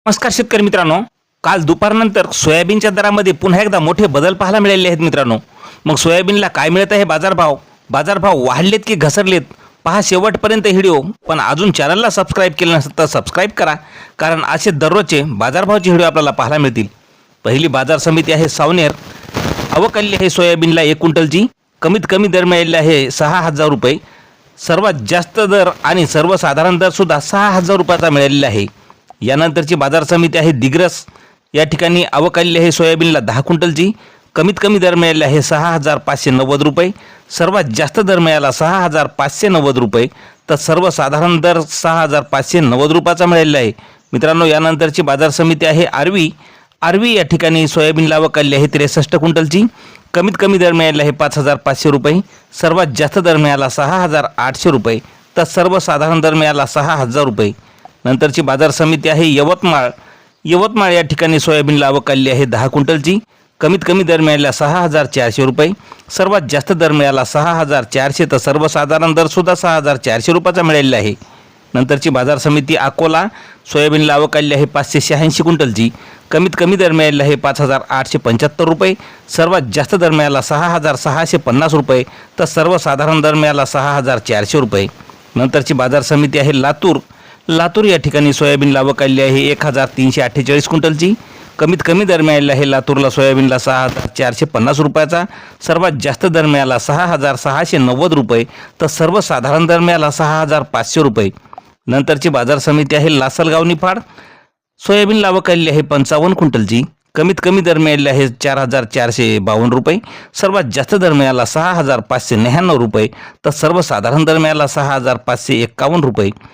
नमस्कार शेतकरी मित्रांनो, काल दुपारनंतर सोयाबीनच्या दरामध्ये पुन्हा एकदा मोठे बदल पाहायला मिळाले आहेत मित्रांनो। मग सोयाबीनला काय मिळत आहे बाजारभाव वाढलेत की घसरलेत पहा शेवटपर्यंत व्हिडिओ। पण अजून चॅनलला सबस्क्राइब केलं नसेल तर सबस्क्राइब करा, कारण असे दररोजचे बाजारभावाचे व्हिडिओ आपल्याला पाहायला मिळतील। पहिली बाजार समिती आहे सावनेर। आवक आली आहे सोयाबीनला 1 क्विंटलची। कमीत कमी दर मिळालेला आहे 6000 रुपये। सर्वात जास्त दर आणि सर्वसाधारण दर सुद्धा 6000 रुपयाचा मिळालेला आहे। यानंतरची बाजार समिती आहे दिग्रस। या ठिकाणी आवक आलेली आहे सोयाबीनला 10 क्विंटलची। कमीत कमी दर मिळालेला आहे 6590 रुपये। सर्वात जास्त दर मिळाला 6590 रुपये, तर सर्वसाधारण दर 6590 रुपयाचा मिळालेला आहे मित्रांनो। यानंतरची बाजार समिती आहे आरवी। या ठिकाणी सोयाबीनला आवक आलेली आहे 63 क्विंटलची। कमीत कमी दर मिळालेला आहे 5500 रुपये। सर्वात जास्त दर मिळाला 6800 रुपये, तर सर्वसाधारण दर मिळाला 6000 रुपये। नंतरची बाजार समिती आहे यवतमाळ। या ठिकाणी सोयाबीनला आवक आलेली आहे 10 क्विंटलची। कमीत कमी दर मिळाला 6400 रुपये। सर्वात जास्त दर मिळाला 6400, तर सर्वसाधारण दर सुद्धा 6400 रुपयाचा मिळालेला आहे। नंतरची बाजार समिती अकोला। सोयाबीनला आवक आलेली आहे 586 क्विंटलची। कमीत कमी दर मिळालेला आहे 5875 रुपये। सर्वात जास्त दर मिळाला 6650 रुपये, तर सर्वसाधारण दर मिळाला 6400 रुपये। नंतरची बाजार समिती आहे लातूर। या ठिकाणी सोयाबीनला आवक आलेली आहे 1348 क्विंटलची। कमीत कमी दर मिळालेला आहे लातूरला सोयाबीनला 6450 रुपयाचा। सर्वात जास्त दर मिळाला 6690 रुपये, तर सर्वसाधारण दर मिळाला 6500 रुपये। नंतरची बाजार समिती आहे लासलगाव निफाड। सोयाबीनला आवक आलेली आहे 55 क्विंटलची। कमीत कमी दर मिळालेला आहे 4452 रुपये। सर्वात जास्त दर मिळाला 6599 रुपये, तर सर्वसाधारण दर मिळाला 6551 रुपये।